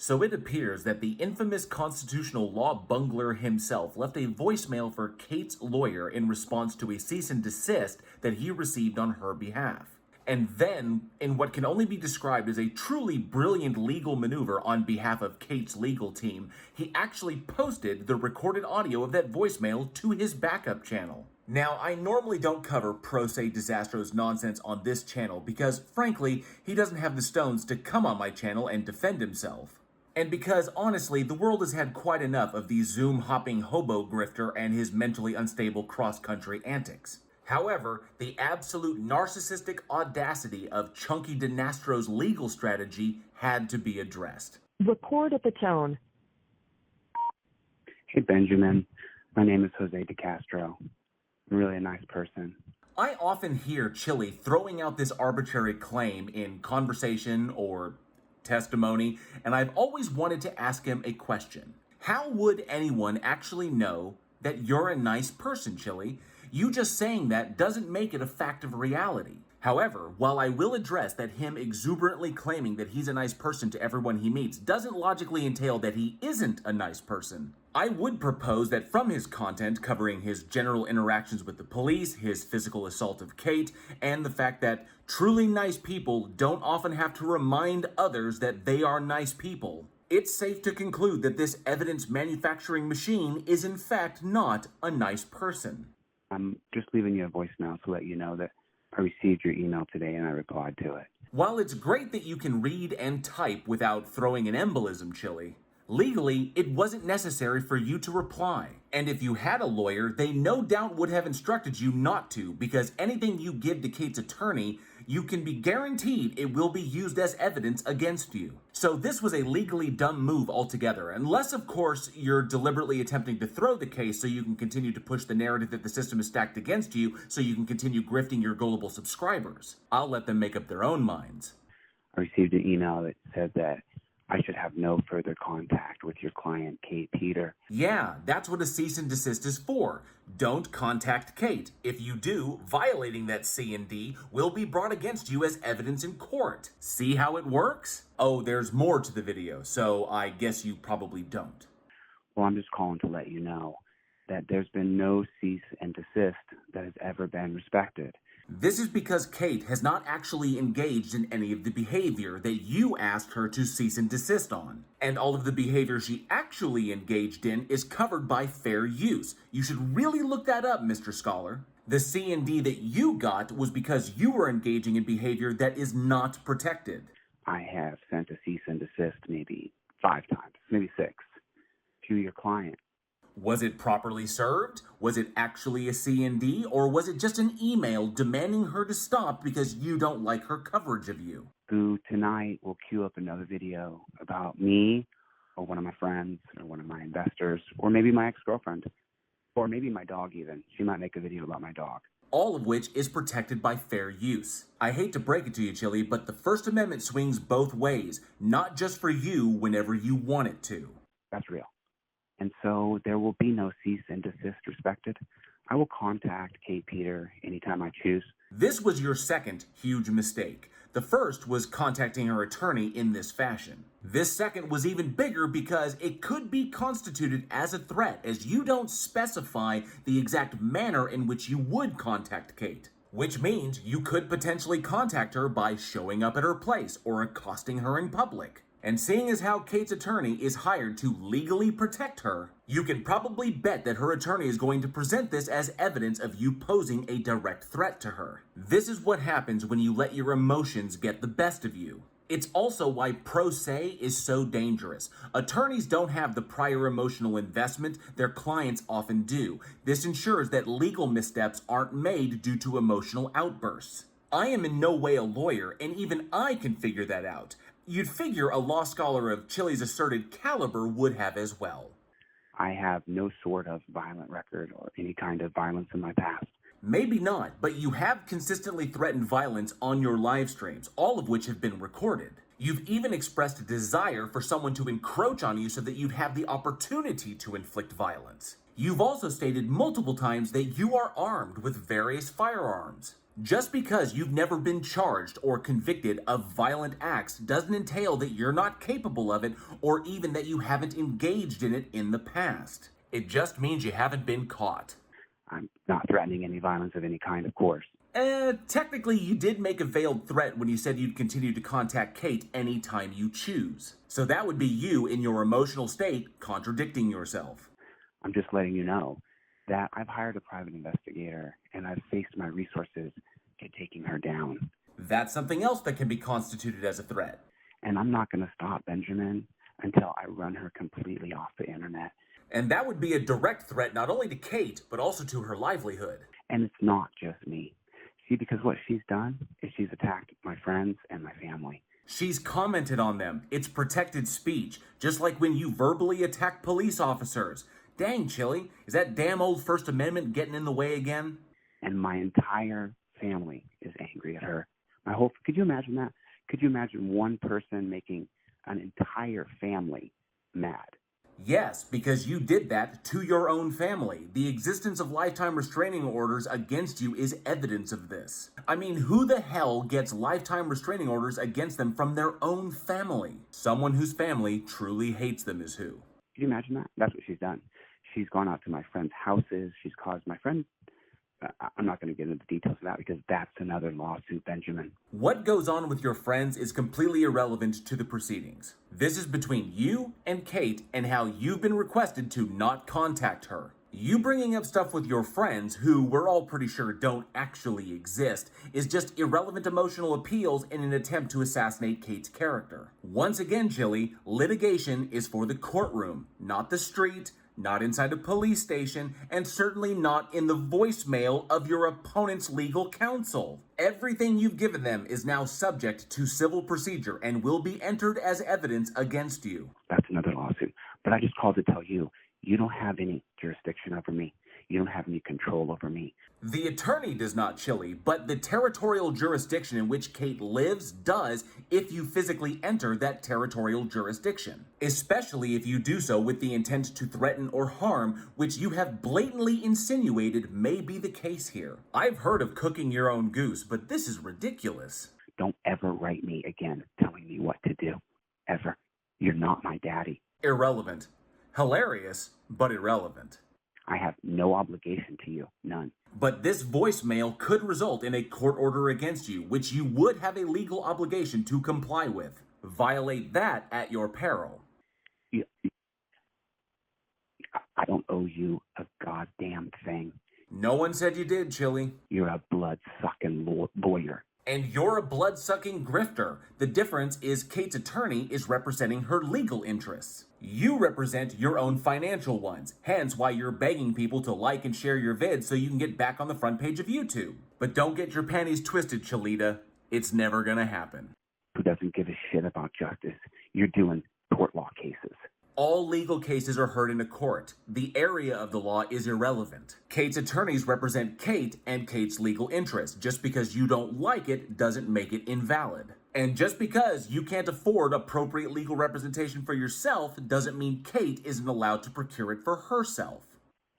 So it appears that the infamous constitutional law bungler himself left a voicemail for Kate's lawyer in response to a cease and desist that he received on her behalf. And then, in what can only be described as a truly brilliant legal maneuver on behalf of Kate's legal team, he actually posted the recorded audio of that voicemail to his backup channel. Now, I normally don't cover Pro Se DeCastro's nonsense on this channel because, frankly, he doesn't have the stones to come on my channel and defend himself. And because, honestly, the world has had quite enough of the Zoom-hopping hobo grifter and his mentally unstable cross-country antics. However, the absolute narcissistic audacity of Chunky DeCastro's legal strategy had to be addressed. Record at the tone. Hey, Benjamin. My name is Jose DeCastro. I'm really a nice person. I often hear Chille throwing out this arbitrary claim in conversation or testimony, and I've always wanted to ask him a question. How would anyone actually know that you're a nice person, Chille? You just saying that doesn't make it a fact of reality. However, while I will address that him exuberantly claiming that he's a nice person to everyone he meets doesn't logically entail that he isn't a nice person, I would propose that from his content covering his general interactions with the police, his physical assault of Kate, and the fact that truly nice people don't often have to remind others that they are nice people, it's safe to conclude that this evidence manufacturing machine is in fact not a nice person. I'm just leaving you a voicemail to let you know that I received your email today and I replied to it. While it's great that you can read and type without throwing an embolism, Chille, legally, it wasn't necessary for you to reply. And if you had a lawyer, they no doubt would have instructed you not to, because anything you give to Kate's attorney, you can be guaranteed it will be used as evidence against you. So this was a legally dumb move altogether, unless, of course, you're deliberately attempting to throw the case so you can continue to push the narrative that the system is stacked against you so you can continue grifting your gullible subscribers. I'll let them make up their own minds. I received an email that said that I should have no further contact with your client, Kate Peter. Yeah, that's what a cease and desist is for. Don't contact Kate. If you do, violating that C&D will be brought against you as evidence in court. See how it works? Oh, there's more to the video, so I guess you probably don't. Well, I'm just calling to let you know that there's been no cease and desist that has ever been respected. This is because Kate has not actually engaged in any of the behavior that you asked her to cease and desist on. And all of the behavior she actually engaged in is covered by fair use. You should really look that up, Mr. Scholar. The C&D that you got was because you were engaging in behavior that is not protected. I have sent a cease and desist maybe 5 times, maybe 6, to your client. Was it properly served? Was it actually a C&D? Or was it just an email demanding her to stop because you don't like her coverage of you? Who tonight will queue up another video about me or one of my friends or one of my investors or maybe my ex-girlfriend or maybe my dog even. She might make a video about my dog. All of which is protected by fair use. I hate to break it to you, Chille, but the First Amendment swings both ways, not just for you whenever you want it to. That's real. And so there will be no cease and desist respected. I will contact Kate Peter anytime I choose. This was your second huge mistake. The first was contacting her attorney in this fashion. This second was even bigger because it could be constituted as a threat, as you don't specify the exact manner in which you would contact Kate. Which means you could potentially contact her by showing up at her place or accosting her in public. And seeing as how Kate's attorney is hired to legally protect her, you can probably bet that her attorney is going to present this as evidence of you posing a direct threat to her. This is what happens when you let your emotions get the best of you. It's also why pro se is so dangerous. Attorneys don't have the prior emotional investment their clients often do. This ensures that legal missteps aren't made due to emotional outbursts. I am in no way a lawyer, and even I can figure that out. You'd figure a law scholar of Chille's asserted caliber would have as well. I have no sort of violent record or any kind of violence in my past. Maybe not, but you have consistently threatened violence on your live streams, all of which have been recorded. You've even expressed a desire for someone to encroach on you so that you'd have the opportunity to inflict violence. You've also stated multiple times that you are armed with various firearms. Just because you've never been charged or convicted of violent acts doesn't entail that you're not capable of it or even that you haven't engaged in it in the past. It just means you haven't been caught. I'm not threatening any violence of any kind, of course. Technically, you did make a veiled threat when you said you'd continue to contact Kate anytime you choose. So that would be you in your emotional state contradicting yourself. I'm just letting you know that I've hired a private investigator and I've faced my resources to taking her down. That's something else that can be constituted as a threat. And I'm not going to stop, Benjamin, until I run her completely off the internet. And that would be a direct threat not only to Kate, but also to her livelihood. And it's not just me. See, because what she's done is she's attacked my friends and my family. She's commented on them. It's protected speech, just like when you verbally attack police officers. Dang, Chille, is that damn old First Amendment getting in the way again? And my entire family is angry at her. Could you imagine that? Could you imagine one person making an entire family mad? Yes, because you did that to your own family. The existence of lifetime restraining orders against you is evidence of this. I mean, who the hell gets lifetime restraining orders against them from their own family? Someone whose family truly hates them is who. Can you imagine that? That's what she's done. She's gone out to my friends' houses. She's caused my friends... I'm not going to get into the details of that because that's another lawsuit, Benjamin. What goes on with your friends is completely irrelevant to the proceedings. This is between you and Kate and how you've been requested to not contact her. You bringing up stuff with your friends, who we're all pretty sure don't actually exist, is just irrelevant emotional appeals in an attempt to assassinate Kate's character. Once again, Chille, litigation is for the courtroom, not the street, not inside a police station, and certainly not in the voicemail of your opponent's legal counsel. Everything you've given them is now subject to civil procedure and will be entered as evidence against you. That's another lawsuit. But I just called to tell you, you don't have any jurisdiction over me. You don't have any control over me. The attorney does not, Chille, but the territorial jurisdiction in which Kate lives does if you physically enter that territorial jurisdiction. Especially if you do so with the intent to threaten or harm, which you have blatantly insinuated may be the case here. I've heard of cooking your own goose, but this is ridiculous. Don't ever write me again telling me what to do. Ever. You're not my daddy. Irrelevant. Hilarious, but irrelevant. I have no obligation to you. None. But this voicemail could result in a court order against you, which you would have a legal obligation to comply with. Violate that at your peril. I don't owe you a goddamn thing. No one said you did, Chille. You're a blood-sucking lawyer. And you're a blood-sucking grifter. The difference is Kate's attorney is representing her legal interests. You represent your own financial ones, hence why you're begging people to like and share your vids so you can get back on the front page of YouTube. But don't get your panties twisted, Chillita. It's never gonna happen. Who doesn't give a shit about justice? You're doing court law cases. All legal cases are heard in a court. The area of the law is irrelevant. Kate's attorneys represent Kate and Kate's legal interests. Just because you don't like it doesn't make it invalid. And just because you can't afford appropriate legal representation for yourself doesn't mean Kate isn't allowed to procure it for herself.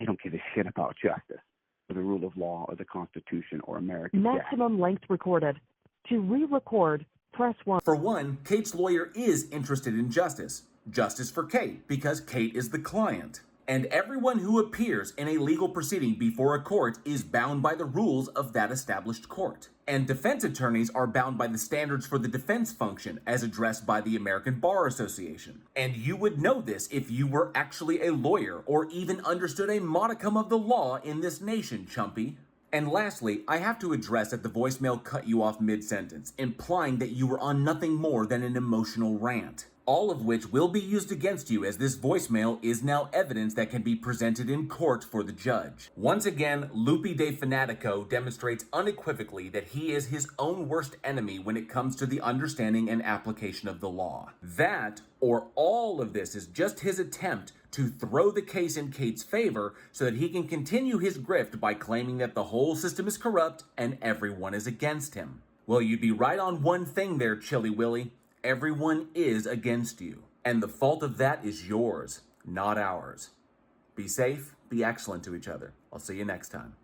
I don't give a shit about justice, or the rule of law, or the Constitution, or American Maximum length recorded. To re-record, press 1. For one, Kate's lawyer is interested in justice. Justice for Kate, because Kate is the client. And everyone who appears in a legal proceeding before a court is bound by the rules of that established court. And defense attorneys are bound by the standards for the defense function as addressed by the American Bar Association. And you would know this if you were actually a lawyer or even understood a modicum of the law in this nation, chumpy. And lastly, I have to address that the voicemail cut you off mid-sentence, implying that you were on nothing more than an emotional rant. All of which will be used against you as this voicemail is now evidence that can be presented in court for the judge. Once again, Lupi de Fanatico demonstrates unequivocally that he is his own worst enemy when it comes to the understanding and application of the law. That, or all of this, is just his attempt to throw the case in Kate's favor so that he can continue his grift by claiming that the whole system is corrupt and everyone is against him. Well, you'd be right on one thing there, Chille Willy. Everyone is against you, and the fault of that is yours, not ours. Be safe, be excellent to each other. I'll see you next time.